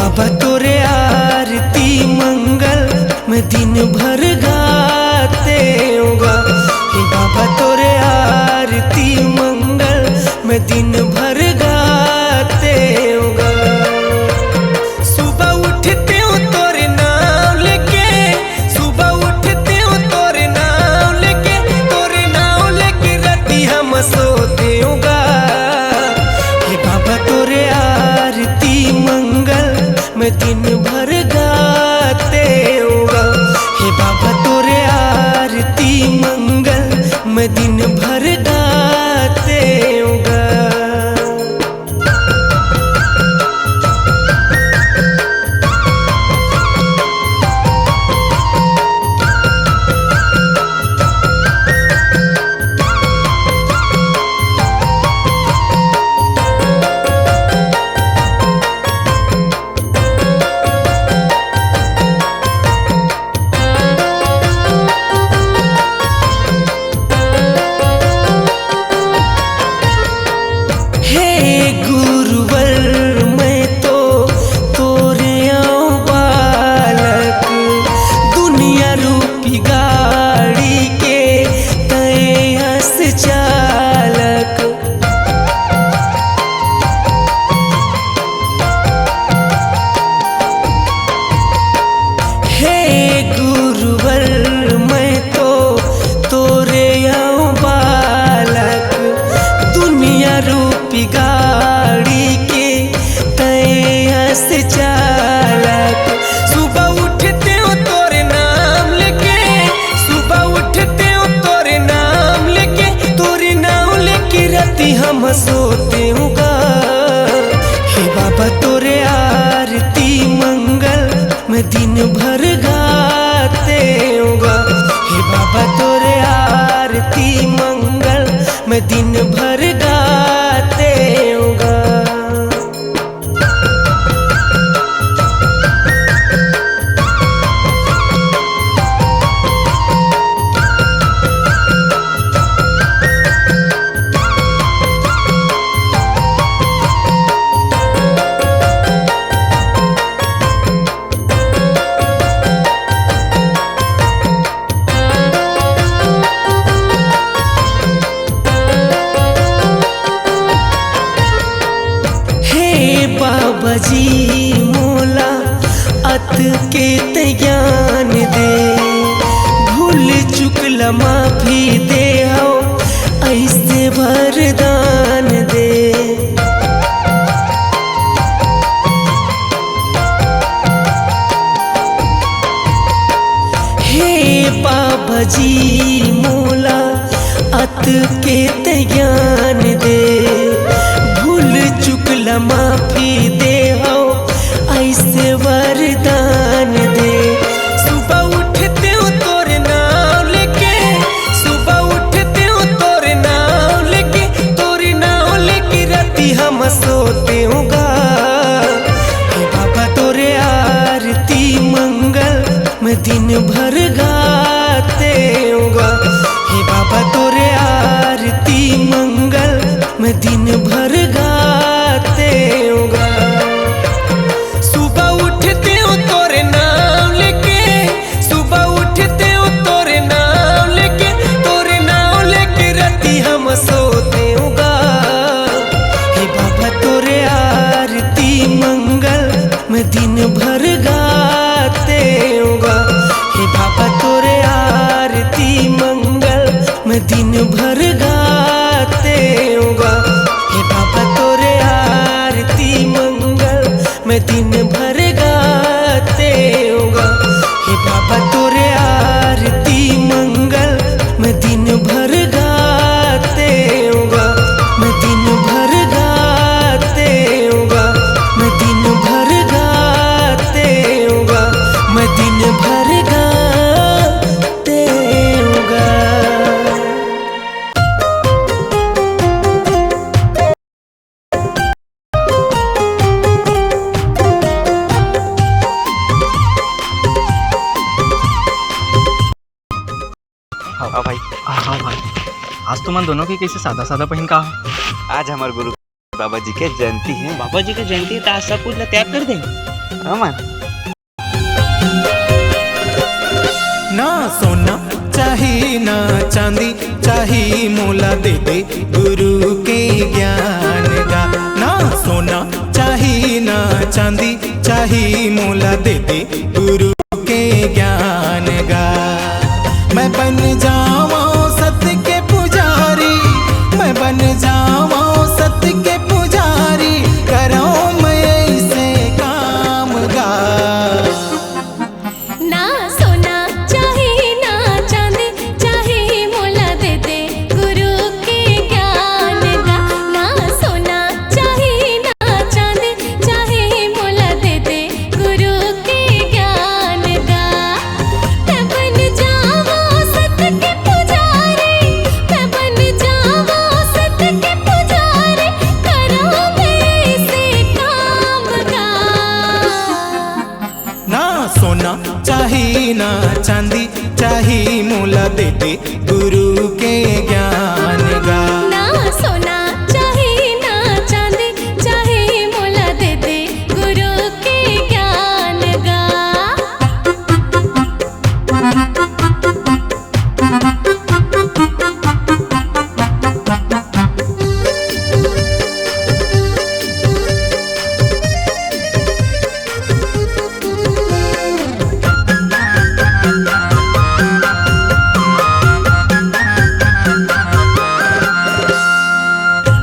बाबा तोरे आरती मंगल मैं दिन भर गाते होगा। हे बाबा तोरे आरती मंगल मैं दिन भर गाते होगा। सुबह उठते हो तोरे नाम लेके, सुबह उठते हो तोरे नाम लेके, तोरे नाम लेके राती हम सोते होगा। हे बाबा तोरे आरती मंगल मैं दिन भर गाते होगा। हे बाबा तोरे आरती मंगल मैं दिन भर गाते होगा। गाड़ी के तैयास चालक सुबह उठते हो तोरे नाम लेके, सुबह उठते हो तोरे नाम लेके, तोरे नाम लेके राती हम सोते होगा। हे बाबा तोरे आरती मंगल मैं दिन भर गाते होगा। हे बाबा तोरे आरती मंगल मैं दिन भर गाते होगा। बाबा जी मोला अत के ज्ञान दे, भूल चुकला माफी दे हो ऐसे वरदान दे। हे बाबा जी मोला अत के ज्ञान दे, भूल चुकला माफी दे हो ऐसे वरदान दे। सुबह उठते हो तोरे नाम लेके, सुबह उठते हो तोरे नाम लेके, तोरे नाम लेके राती हम सोते होगा। हे बाबा तोरे आरती मंगल मैं दिन भर गाते होगा। हे बाबा तोरे आरती मंगल मैं दिन भर गाते होगा। सुबह उठते हो तोरे नाम लेके, सुबह उठते हो तोरे नाम लेके, तोरे नाम लेके राती हम सोते होगा। हे बाबा तोरे आरती मंगल मैं दिन भर गाते होगा। हे बाबा तोरे आरती मंगल मैं दिन भर गाते होगा। हे बाबा तोरे आरती मंगल मैं दिन भर गाते होगा। हे बाबा तोरे आरती मंगल मैं दिन भर गाते होगा। मैं दिन भर गाते होगा। मैं दिन भर गाते होगा। मैं दिन भर गाते होगा। हाँ भाई। हाँ भाई, आज तो मन दोनों की कैसे सादा सादा पहन का हो। आज हमारे गुरु बाबा जी के जयंती है। बाबा जी की जयंती तो आज सब कुछ त्याग कर दे। Aman. ना सोना चाही ना चांदी चाही मोला दे दे गुरु के ज्ञान गा। ना सोना चाही ना चांदी चाही मोला दे दे गुरु के ज्ञान गा। मैं बन जावा सत्य के पुजारी, मैं बन जावा सत्य के पुजारी, कराऊं मैं ऐसे काम गा। ना सोना चाही ना चांदी चाही मोला दे दे गुरु के ज्ञान गा। ना सोना चाही ना चांदी चाही मोला दे दे गुरु के ज्ञान गा। मैं बन जावा सत्य के पुजारी, मैं बन जावा सत्य के पुजारी, कराऊं मैं ऐसे काम गा। ना सोना चाही ना चांदी चाही मोला दे दे गुरु के ज्ञान गा। ना सोना चाही ना चांदी चाही मोला दे दे गुरु के ज्ञान गा।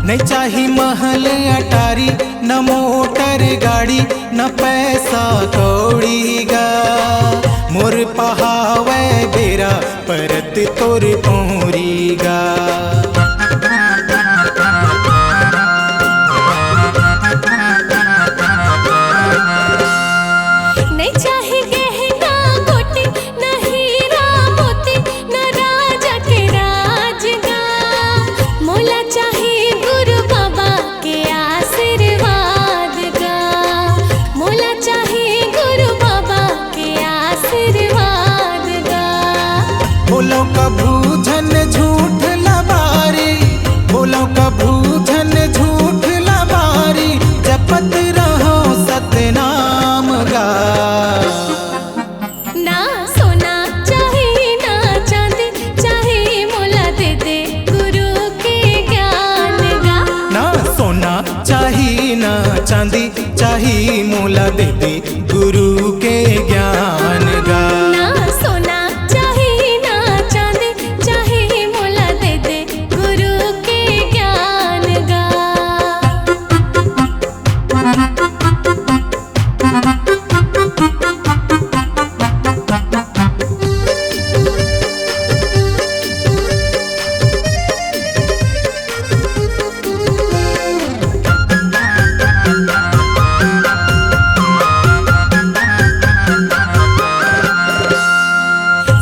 नहीं चाही महल अटारी न मोटर गाड़ी न पैसा कौड़ी गा। मोर पहावे बेरा परत तोर पौरी गा। नहीं चाही गहना गोटी न हीरा मोती न राजा के राज गा। मोला चाही गुरु बाबा के आशीर्वाद गा। मोला चाही गुरु बाबा के आशीर्वाद गा। बोलो कभू झन झूठ लबारी, बोलो कभू झन झूठ लबारी, जपत रहो सतनाम गा। ना सोना चाही ना चांदी चाही मोला दे दे गुरु के ज्ञान गा। ना सोना चाही ना चांदी चाही मोला दे दे गुरु के ज्ञान गा। ना सोना चाही ना चांदी चाही मोला दे दे गुरु के ज्ञान गा।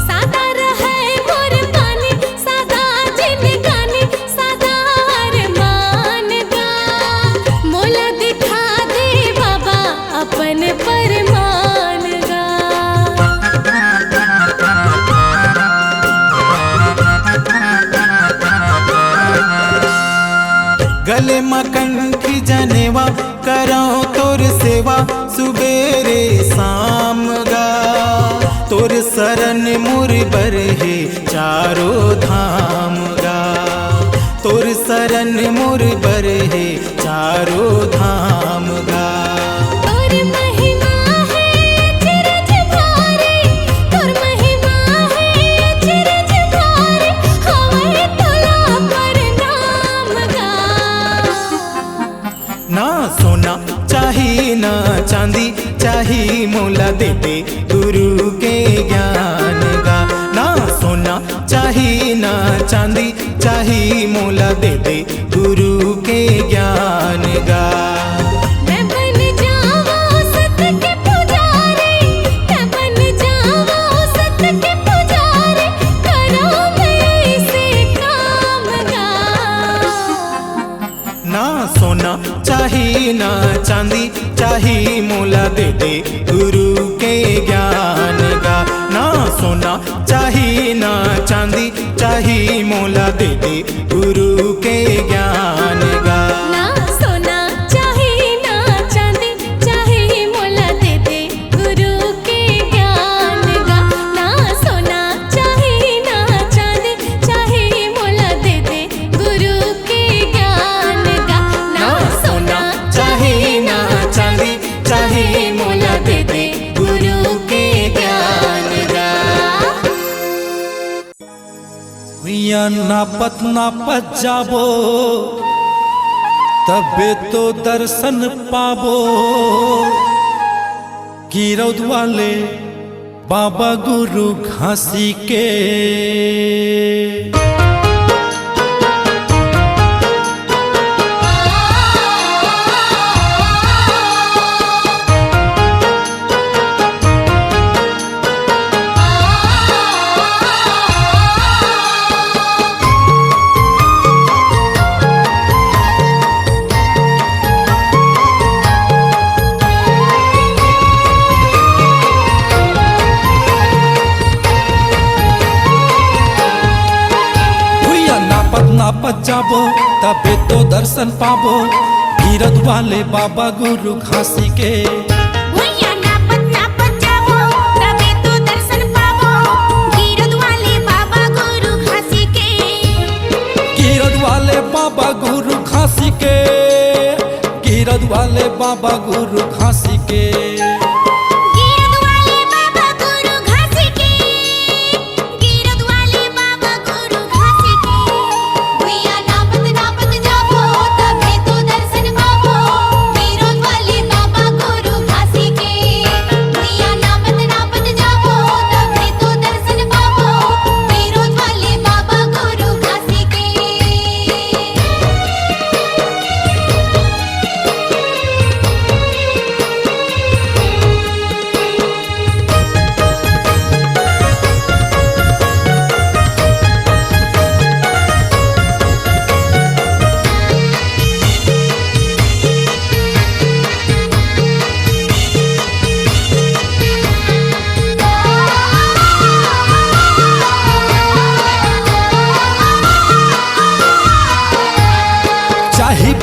सादा रहे मोर पानी सादा जिंदगानी सादा अरमान गा। मोला दिखा दे बाबा अपन परमान गा। गले मकंठी जनेवा करो तोर सेवा सुबेरे शाम गा। तोर शरण मुर बरहे चारो धाम गा। तोर शरण मुर बरहे चारो धाम गा। तोर महिमा है चिरज भारी, तोर महिमा है चिरज भारी, हवे तोला प्रणाम गा। ना सोना चाही ना चांदी चाही मोला दे दे गुरु के ज्ञान गा। ना सोना चाही ना चांदी चाही मोला दे दे गुरु के ज्ञान गा। मैं बन जावा सत्य के पुजारी, मैं बन जावा सत्य के पुजारी, कराऊं मैं ऐसे काम गा। ना सोना चाही ना चांदी चाही मोला दे दे गुरु के ज्ञान गा। ना सोना चाही ना चांदी चाही मोला दे दे गुरु के ज्ञान गा। ना सोना चाही ना चांदी चाही मोला दे भैया नापत नापत जाबो तबे तो दर्शन पाबो गिरौद वाले बाबा गुरु घासी के। नापत जाबो तबे तो दर्शन पाबो गिरौद वाले बाबा गुरु घासी के। भैया नापत नापत जाबो तबे तो दर्शन पाबो गिरौद वाले बाबा गुरु घासी के। गिरौद वाले बाबा गुरु घासी के, गिरौद वाले बाबा गुरु घासी के।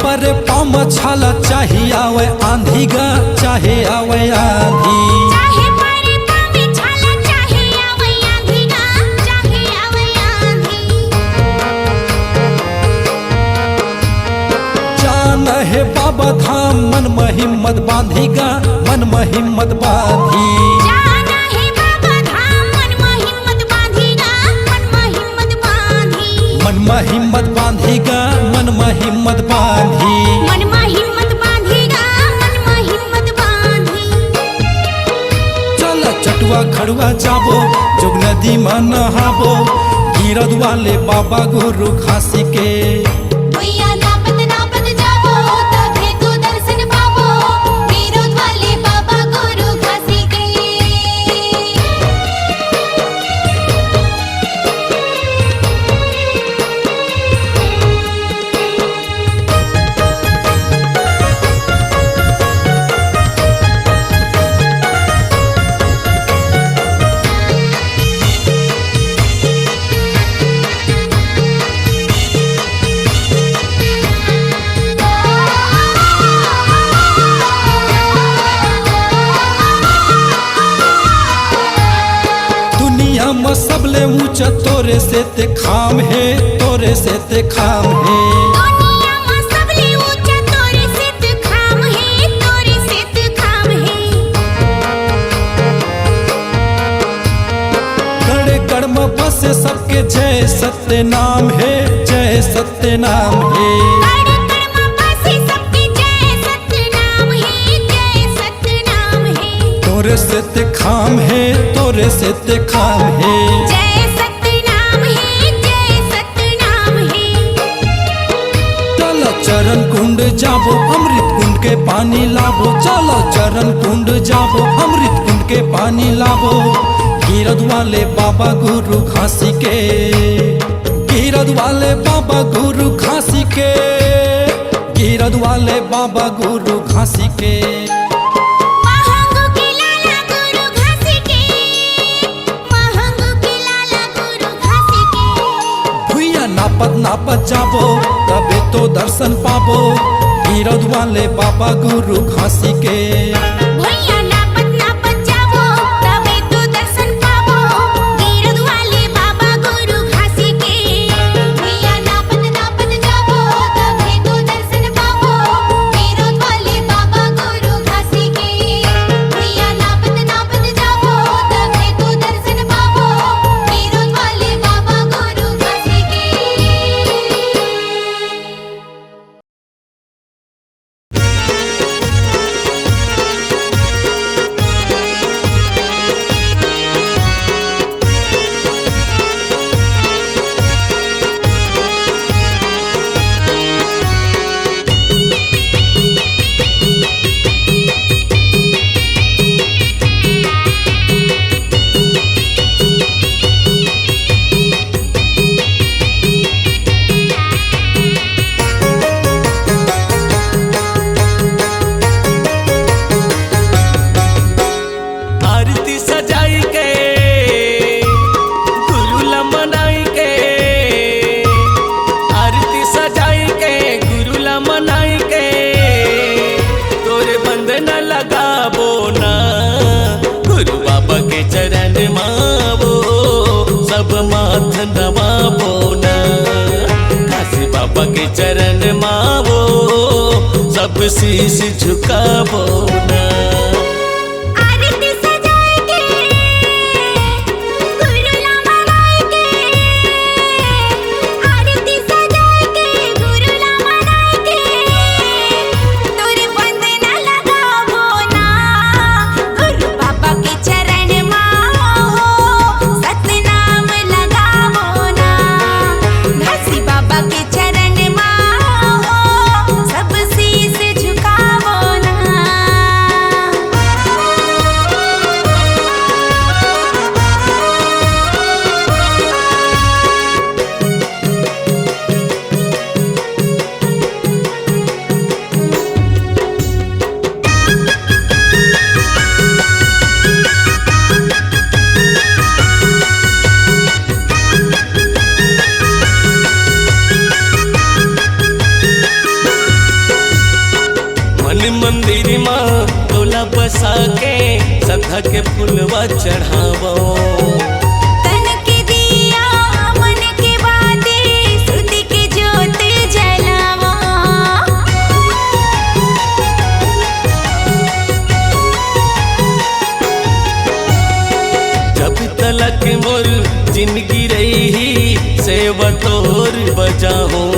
पर पाम छाला चाहे आवे आंधी गा चाहे आवे आंधी, चाहे पर पाम छाला चाहे आवे आंधी गा चाहे आवे आंधी। जान है बाबा धाम मन में हिम्मत बांधी गा मन में हिम्मत बांधी। जाना है बाबा धाम मन में हिम्मत बांधी गा मन में हिम्मत बांधी। मन में हिम्मत बांधी गा मन में हिम्मत बांधी। मन में हिम्मत बांधी गा मन में हिम्मत बांधी। चल चटुआ खड़ुआ जाबो जोग नदी में नहाबो गिरौद वाले बाबा गुरु घासी के। भैया नापत नापत जाबो तबे तो दर्शन पाबो गिरौद वाले बाबा गुरु घासी के। दुनिया सबले ऊंचा तोरे से ते खाम है तोरे से ते खाम है। दुनिया में सबले ऊंचा तोरे से ते खाम है तोरे से ते खाम है। कड़े कड़ में बसे सबके जय सत्य नाम है जय सत्य नाम है। कड़ कड़ में बसे सबके जय सत्य नाम है जय सत्य नाम है। तोरे से ते खाम है तोरे से ते खाम है। जय सत्य नाम है जय सत्य नाम है। चलो चरण कुंड जाबो अमृत कुंड के पानी लाबो चलो चरण कुंड जाबो अमृत कुंड के पानी लाबो गिरौद वाले बाबा गुरु घासी के। गिरौद वाले बाबा गुरु घासी के, गिरौद वाले बाबा गुरु घासी के। महंगू के लाला गुरु घासी के, महंगू के लाला गुरु घासी के। भुइया नापत नापत जाबो तबे तो दर्शन पाबो गिरौद वाले बाबा गुरु घासी के। माथ नवाबो ना। काशी बाबा के चरण मावो सब शीश झुकावो ना। मंदिर माँ तोला बसा के सदा के फुलवा चढ़ावो। तन के दिया मन के बातें श्रुति के ज्योत जलावो। जब तलक मोर जिंदगी रही सेवा तोर बजाओ।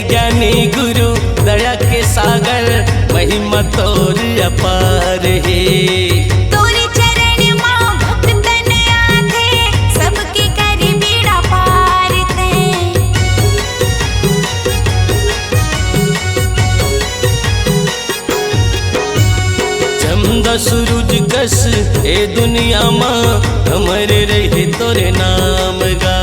ज्ञानी गुरु दया के सागर महिमा तोर अपार है। तोरे चरण माँ भक्तन आथे सबके कर बीड़ा पार ते। चमदा सूरज कस ए दुनिया माँ हमरे रहे तोरे नाम गा।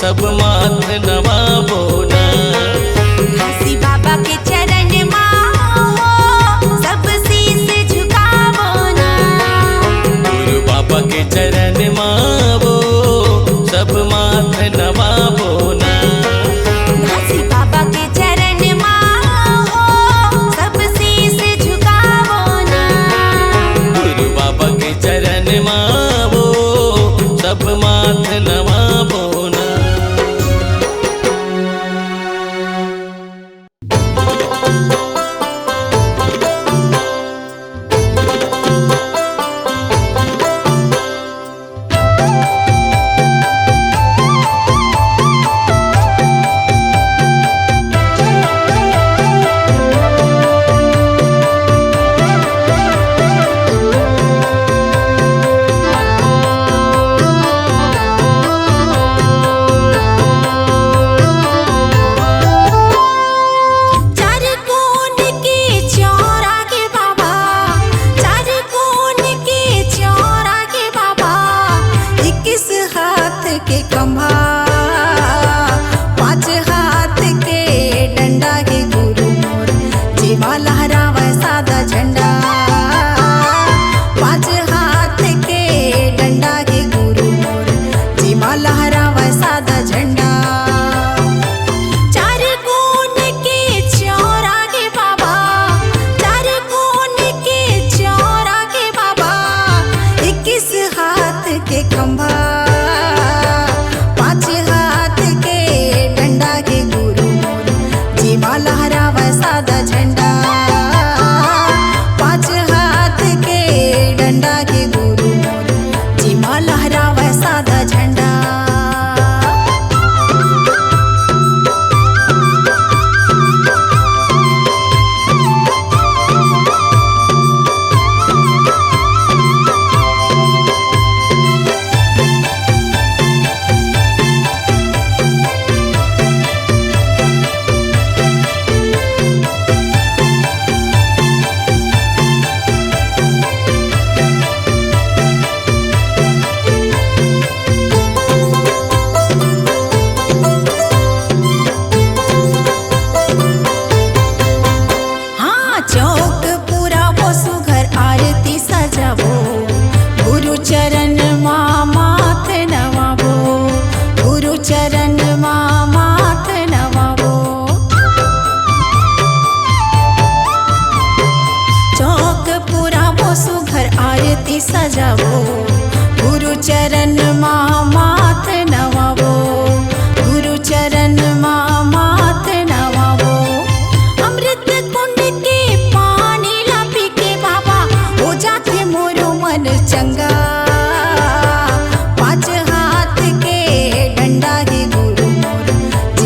सब माथ नवाबो ना। काशी बाबा के चरण माँ सब शीश झुकावो ना। गुरु बाबा के चरण मावो सब माथ नवाबो ना। काशी बाबा के चरण माँ सब शीश झुकावो ना। गुरु बाबा के चरण मावो सब माथ नवाबो ना।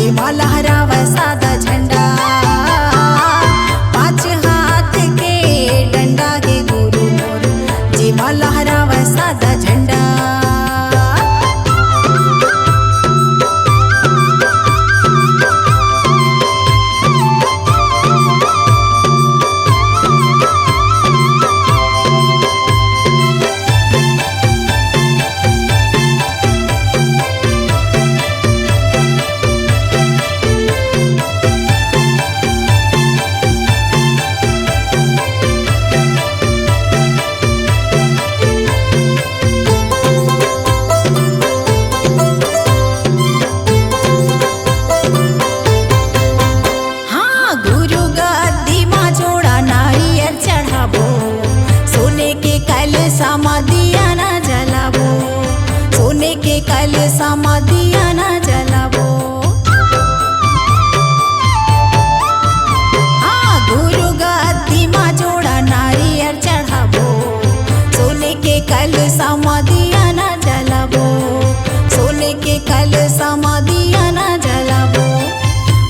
जेमा लहरावा सादा झंडा, 5 हाथ के डंडा के गुरु मोर, जेमा लहरावा सादा झंडा। दिया ना जलाबो, सोने के कलशा में दिया ना जलाबो। हाँ गुरु गद्दी माँ जोड़ा नारियल चढ़ाबो, सोने के कलशा में दिया ना जलाबो, सोने के कलशा में दिया ना जलाबो।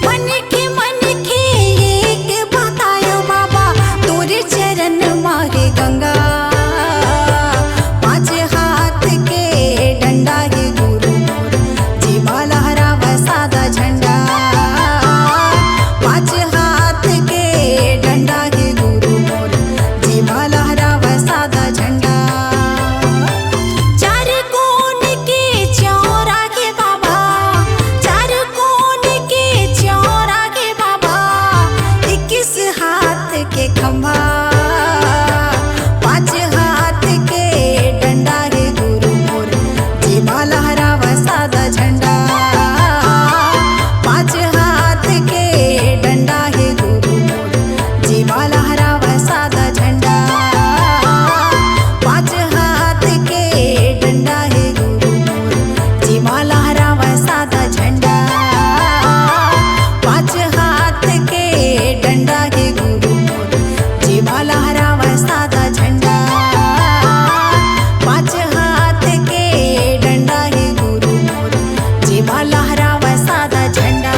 मन के एक बतायो बाबा, तोरे चरण मारे गंगा, झंडा, 5 हाथ के डंडा के गुरु मोर, जेमा लहरावा सादा झंडा। 4 कोण के चौरा के बाबा, 4 कोण के चौरा के बाबा, 21 हाथ के खंभा, 5 हाथ के डंडा के गुरु मोर, जेमा लहरावा सादा झंडा। 5 हाथ के डंडा है गुरु मोर, जेमा लहरावा सादा झंडा। 5 हाथ के डंडा है गुरु मोर, जेमा लहरावा सादा झंडा। 5 हाथ के डंडा है गुरु मोर, जेमा लहरावा सादा झंडा। 5 हाथ के डंडा है गुरु मोर, जेमा लहरावा सादा झंडा।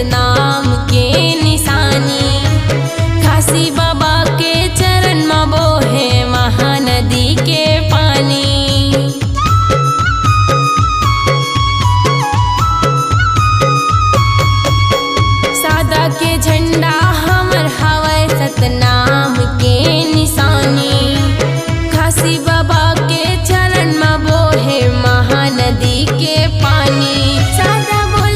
नाम के निशानी, खासी बाबा के चरण में बोहे महानदी के पानी। सादा के झंडा हमर हवै सतनाम के निशानी, खासी बाबा के चरण में बोहे महानदी के पानी। सादा बोल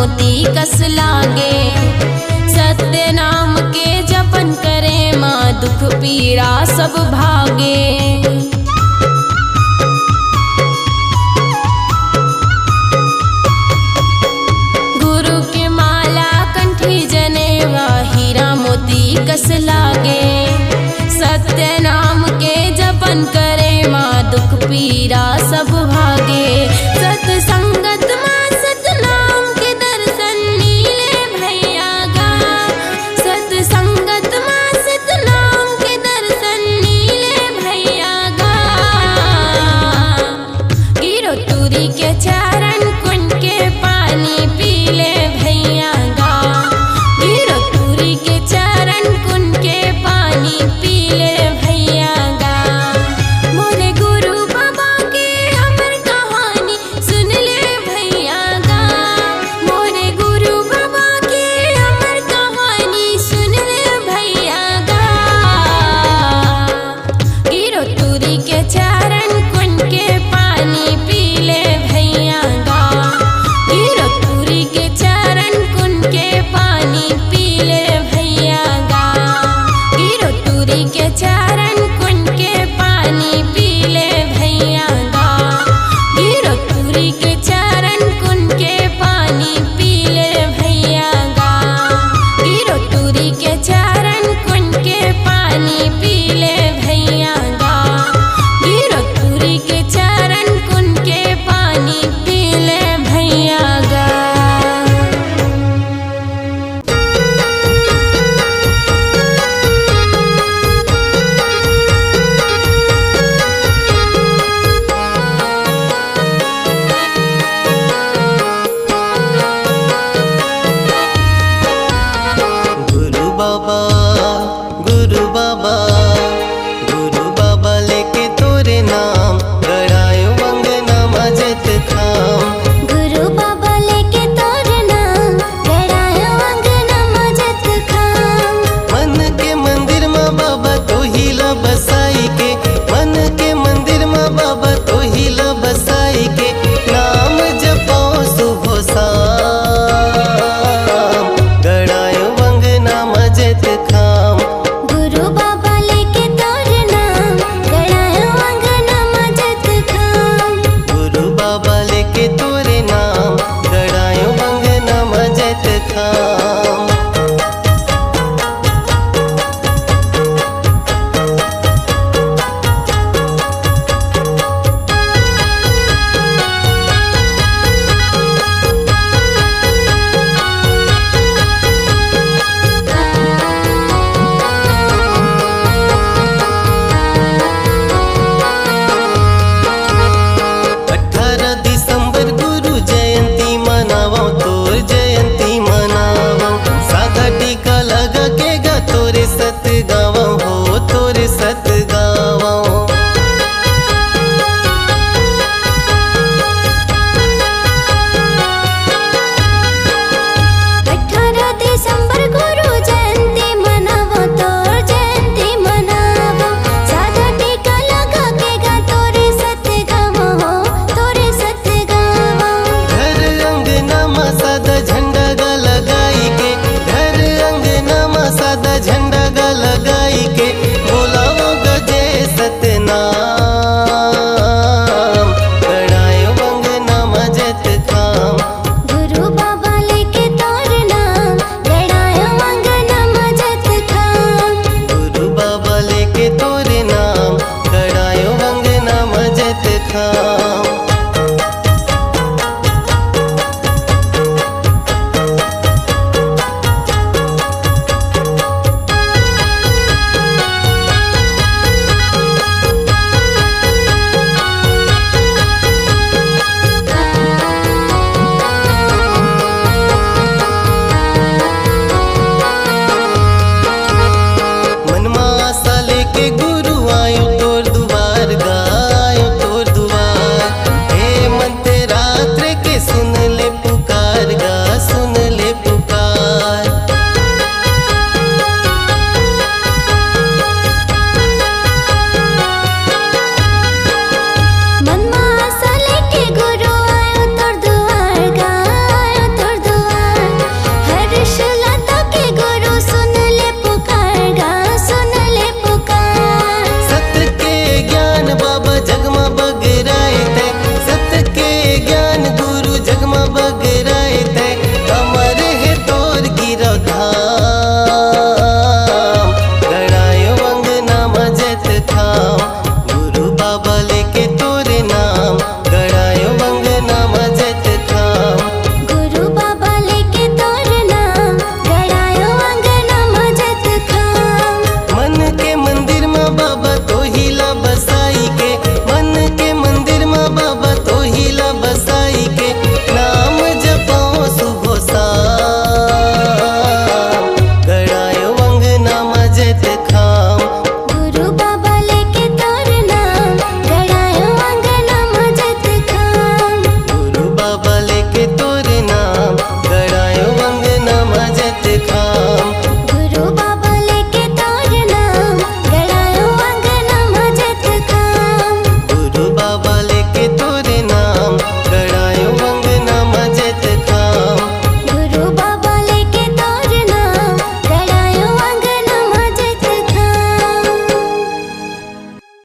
मोती कस लागे। सत्य नाम के जपन करे माँ दुख पीड़ा सब भागे। गुरु के माला कंठी जनेवा हीरा मोती कस लागे। सत्य नाम के जपन करे माँ दुख पीड़ा सब भागे।